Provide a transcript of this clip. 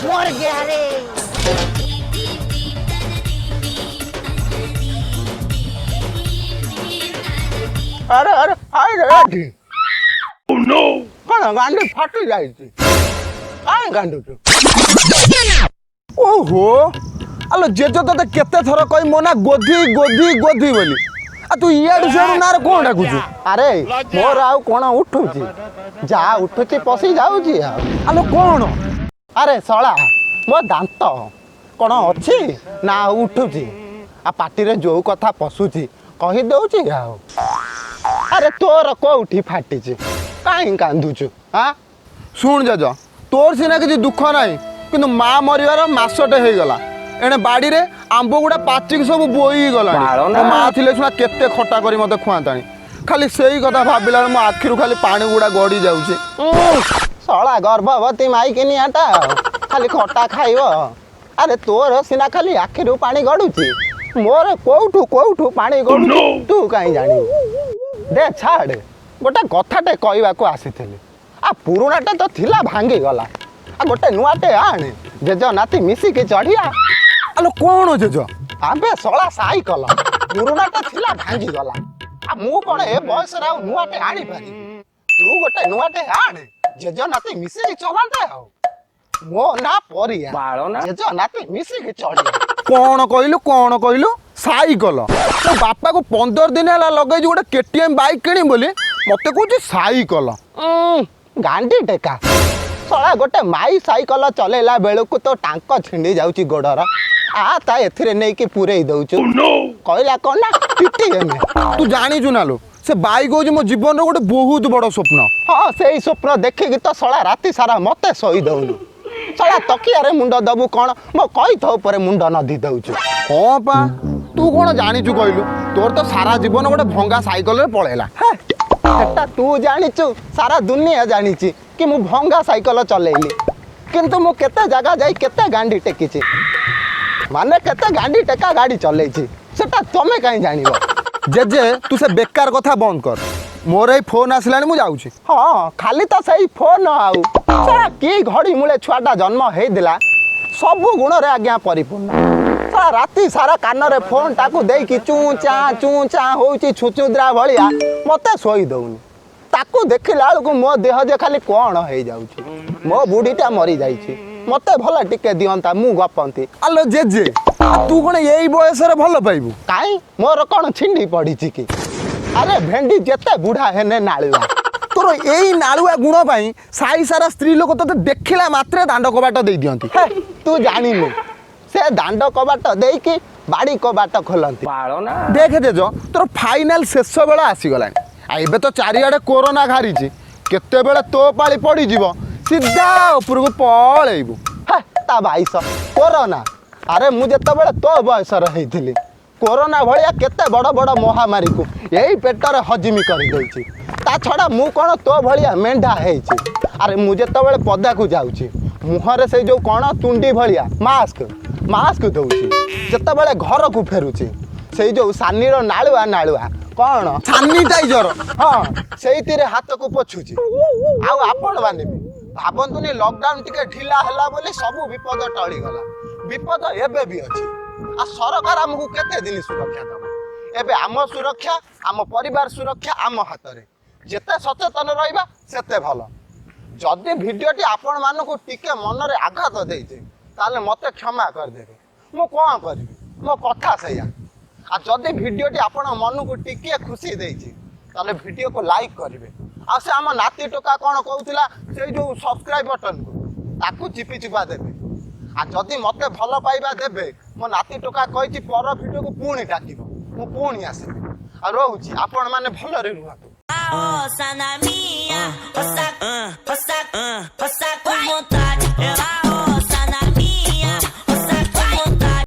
मर गया रे। अरे अरे हाय रे ओह नो कौन गांडी फाटी जाई थी आए गांडू तू ओहो आलो जेजो तते केते थर कहि मोना गोधी गोधी गोधी बोली आ तू इयाडू सेडू नार कोन डाकुछु अरे मोर आउ कोन उठुची जा उठुची पसी जाउची आलो कोन अरे सळा मो दांत कोन अछि ना उठुची आ पाटी रे जो कथा पसुची कहि दउची आ अरे तोर कोउठी फाटीची काई कांदुछु हां सुन जेजो तोर सिना किछि दुख नाही किंतु मां मरिवार मासटे हे गला एने बाड़ी रे आंबो गुडा पाचिक सब बोई गला मां थिले सुना केते खट्टा करी मते खुआतानी खाली सेही कथा भाबिला मो आखिरु खाली पानी गुडा गडी जाउची सळा गर्भवती माई केनी आटा खाली खट्टा खाइबो अरे तोर सिना खाली आखिरु पानी गडुची मोर कोउठु पानी गडुची तू काई जानी दे छाड़ गोटे कथाटे कहवाको आसीथिली आ पुरुणाटे तो थिला भांगी गला आ गोटे नुआटे आणे जेज नाती मिसिकी चढ़िया आलो कोन जेजो आबे सळा साइकल पुरुणाटे थिला भांगी गला आ मु कोन ए बयस रा नुआटे आणी पारी तू गोटे नुआटे आणे जेज नाती मिसिकी चलाते हो मो ना परिया बाळो ना जेज नाती मिसिकी चढ़िया कोन कहलु साइकल तो बापा को 15 दिन है लगे गोटे केटीएम बाइक किणी बोली मते कहूँ साइकल गांडी टेका सळा गोटे माई साइकल चलेला बेलू तो टांक छिंडी जाउची गोडर आ ता एथिरे नै कि पुरई दउछु कहला कोन ना केटीएम तू जानी छु नालो से बाइक हो मो जीवन रो गोटे बहुत बड़ स्वप्न हां सेही स्वप्न देखि तो सळा राती सारा मते सोई दउनु सळा तकिया रे मुंड दबु कोन मो कहि थौ परे मुंड नदी दउछु हां पा तू कोन जानी छु कहलु तोर तो सारा जीवन गोटे भंगा साइकल रे पळेला एटा तू जानिछु सारा दुनिया जानिछि कि मु भंगा साइकल चलेइली किंतु मु केते जगह जाई केते गांडी टेकिछि माने केते गांडी टेका गाड़ी चलेइछि सेटा तमे काई जानिबो जेजे तू से बेकार कथा बंद कर मोर ए फोन आसलानी मु जाउछि हां खाली तो सही फोन आउ सारा की घड़ी मुळे छुआटा जन्म हेइ दिला सब गुण रे आज्ञा परिपूर्ण सारा राती सारा कान रे फोन टाकू देई कि चू चा होउची छुचुद्रा भलिया मते सोई दउनी ताकू देखिला को मो देह जे खाली कोन हेइ जाउची मो बुढीटा मरी जाईची मते भला टिके दियंता मु गपंती आलो जेजे तू कोन एई बयस रे भलो पाइबू काई मोर कोन छिंडी पड़ीची कि अरे भेंडी जेते बुढ़ा हेने नाळुआ तोर एई नाळुआ गुण पाई साई सारा स्त्री लोक तते देखिला मात्रे दांड कबाट देई दियंती तू जानिनु से दांड कबाट देई कि बाड़ी कबाट खोलंती बाळो ना देख देजो तोर फाइनल शेष बेला आसी गलानी आ एबे तो चारियाडे कोरोना घारीची केते बेले तो पाली पड़ी जीवो सीधा ऊपर को पळेइबू ता बाईस कोरोना अरे मु जते बेले तो बयस रहिथिली कोरोना भलिया केते बड़ बड़ महामारी को यही पेटर हजिमी कर देछि ता छड़ा मु कोन तो भलिया मेंढा हेछि अरे मु जते बेले पदा को जाउछि मुहरे से जो कोन तुंडी भलिया मास्क दउछि जते बेले घर को फेरुछि सेई जो सानीर नाळुआ कोन सैनिटाइजर हां सेइतिरे हाथ को पोछुछि आ आपण माने भाबंतुनी लॉकडाउन टिके ढिला हला बोली सब विपद टळी गला विपद एबे भी अछि आ सरकार हमकु केते दिन सुरक्षा दबा एबे आम सुरक्षा आम परिवार सुरक्षा आम हाथ रे जेते सचेतन रहिबा सेते भलो जदि भिडियोटी आपण मानको टिके मन रे आघात देइते ताले मते क्षमा कर देबे मो कोन करबी मो कथा सैया आ जदि भिडियोटी आपण मनकु टिके खुशी देइछि ताले भिडियो को लाइक करिवे आ से आम नाती टोका कोन कहउतिला से जो सब्सक्राइब बटन को ताकू चिपी चिपा देबे आ जदि मते भलो पाइबा देबे मो नाती टोका कहिछि पर भिडियो को पुणी डाकिबो मो पुणी आसीबे आ रहउछि आपण माने भलो रे रुहतु Sana minha, passa com vontade. Ela